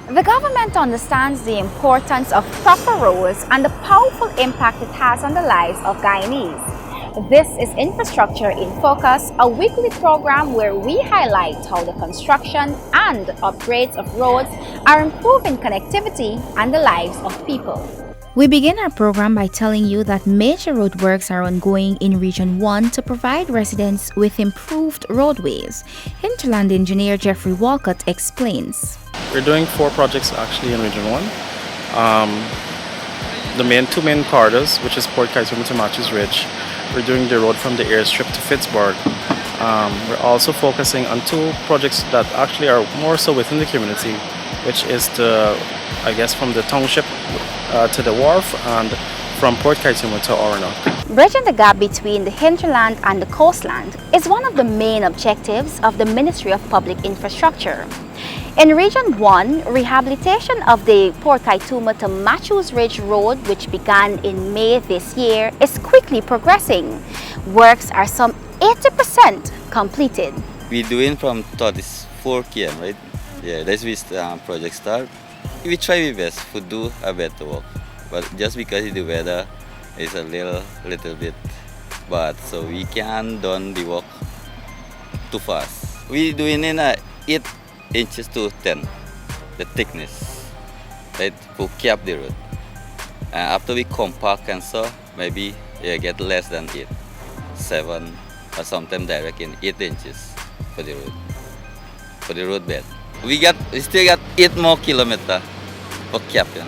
The government understands the importance of proper roads and the powerful impact it has on the lives of Guyanese. This is Infrastructure in Focus, a weekly program where we highlight how the construction and upgrades of roads are improving connectivity and the lives of people. We begin our program by telling you that major roadworks are ongoing in Region 1 to provide residents with improved roadways. Hinterland engineer Jeffrey Walcott explains. We're doing 4 projects actually in Region 1. The two main corridors, which is Port Kaituma to Matthews Ridge. We're doing the road from the airstrip to Pittsburgh. We're also focusing on 2 projects that actually are more so within the community, which is from the township to the wharf and from Port Kaituma to Oronoque. Bridging the gap between the hinterland and the coastland is one of the main objectives of the Ministry of Public Infrastructure. In Region 1, rehabilitation of the Port Kaituma to Matthews Ridge Road, which began in May this year, is quickly progressing. Works are some 80% completed. We're doing from 34 km, right? Yeah, that's when project start. We try our best to do a better work, but just because the weather is a little bit bad, so we can't done the work too fast. We're doing in 8 inches to 10, the thickness, right, to cap the road. After we compact and so, maybe get less than 8, 7, or sometimes direct in 8 inches for the road bed. We still got 8 more kilometers for capping.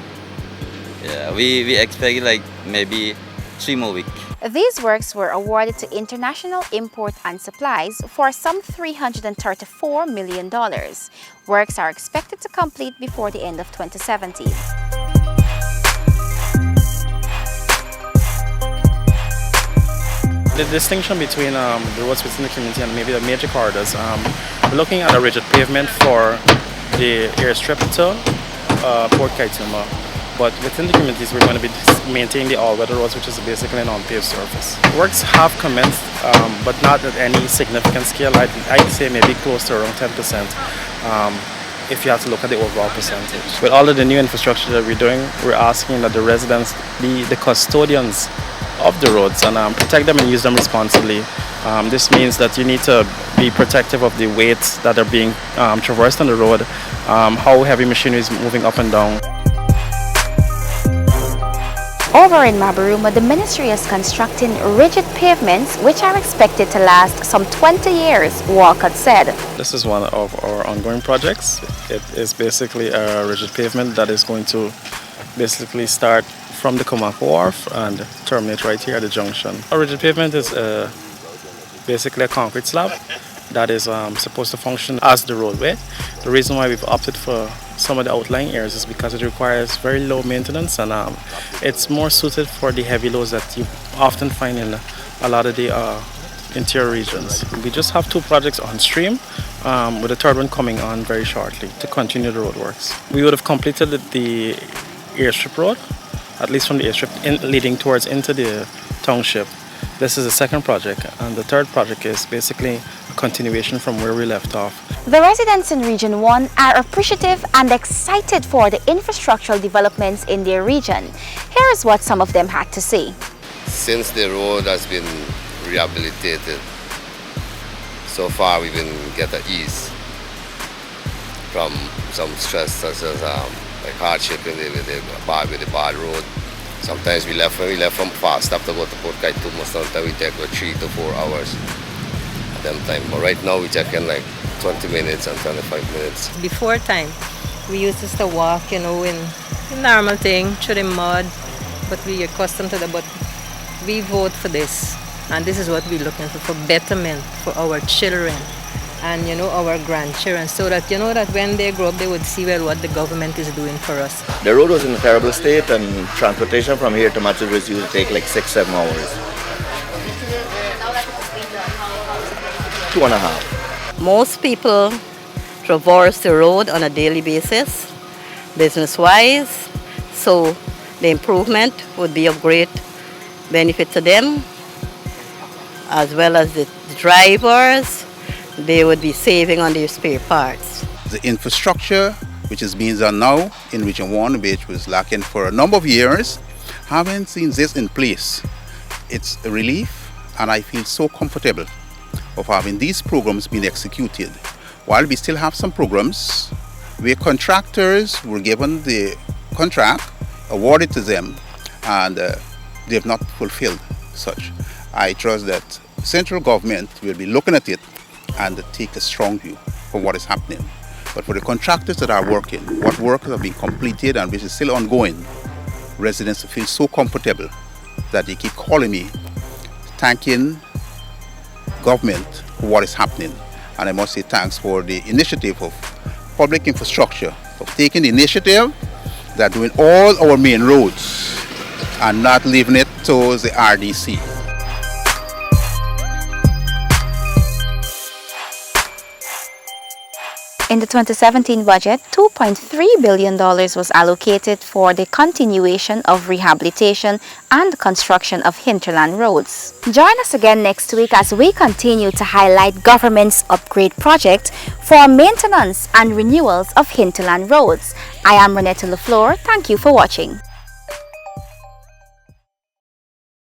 Yeah, we expect like maybe 3 more weeks. These works were awarded to International Import and Supplies for some $334 million. Works are expected to complete before the end of 2017. The distinction between the roads within the community and maybe the major corridors, we're looking at a rigid pavement for the airstrip to Port Kaituma. But within the communities, we're going to be maintaining the all-weather roads, which is basically an unpaved surface. Works have commenced, but not at any significant scale. I'd say maybe close to around 10%, if you have to look at the overall percentage. With all of the new infrastructure that we're doing, we're asking that the residents be the custodians of the roads and protect them and use them responsibly. This means that you need to be protective of the weights that are being traversed on the road, how heavy machinery is moving up and down. Over in Mabaruma, the ministry is constructing rigid pavements which are expected to last some 20 years, Walcott said. This is one of our ongoing projects. It is basically a rigid pavement that is going to basically start from the Comac Wharf and terminate right here at the junction. A rigid pavement is basically a concrete slab that is supposed to function as the roadway. The reason why we've opted for some of the outlying areas is because it requires very low maintenance and it's more suited for the heavy loads that you often find in a lot of the interior regions. We just have 2 projects on stream, with the 3rd one coming on very shortly to continue the roadworks. We would have completed the airstrip road, at least from the airstrip leading towards into the township. This is the 2nd project, and the 3rd project is basically a continuation from where we left off. The residents in Region 1 are appreciative and excited for the infrastructural developments in their region. Here is what some of them had to say. Since the road has been rehabilitated, so far we've been getting ease from some stress such as like hardship with the bad road. Sometimes when we left from fast after go to Port Kaituma, sometimes we take 3 to 4 hours at them time. But right now we check in like 20 minutes and 25 minutes. Before time, we used to still walk, in normal thing, through the mud, but we accustomed to that. But we vote for this, and this is what we're looking for betterment for our children and our grandchildren, so that that when they grow up they would see what the government is doing for us. The road was in a terrible state, and transportation from here to Matthews Ridge used to take like 6-7 hours. 2.5. Most people traverse the road on a daily basis, business-wise, so the improvement would be of great benefit to them, as well as the drivers. They would be saving on their spare parts. The infrastructure which is being done now in Region 1, which was lacking for a number of years. Having seen this in place, it's a relief, and I feel so comfortable of having these programs being executed. While we still have some programs where contractors were given the contract awarded to them, and they have not fulfilled such. I trust that central government will be looking at it and take a strong view for what is happening. But for the contractors that are working, what work have been completed and which is still ongoing, residents feel so comfortable that they keep calling me, thanking government for what is happening. And I must say thanks for the initiative of public infrastructure, of taking the initiative that doing all our main roads and not leaving it to the RDC. In the 2017 budget, $2.3 billion was allocated for the continuation of rehabilitation and construction of hinterland roads. Join us again next week as we continue to highlight government's upgrade project for maintenance and renewals of hinterland roads. I am Renetta LaFleur. Thank you for watching.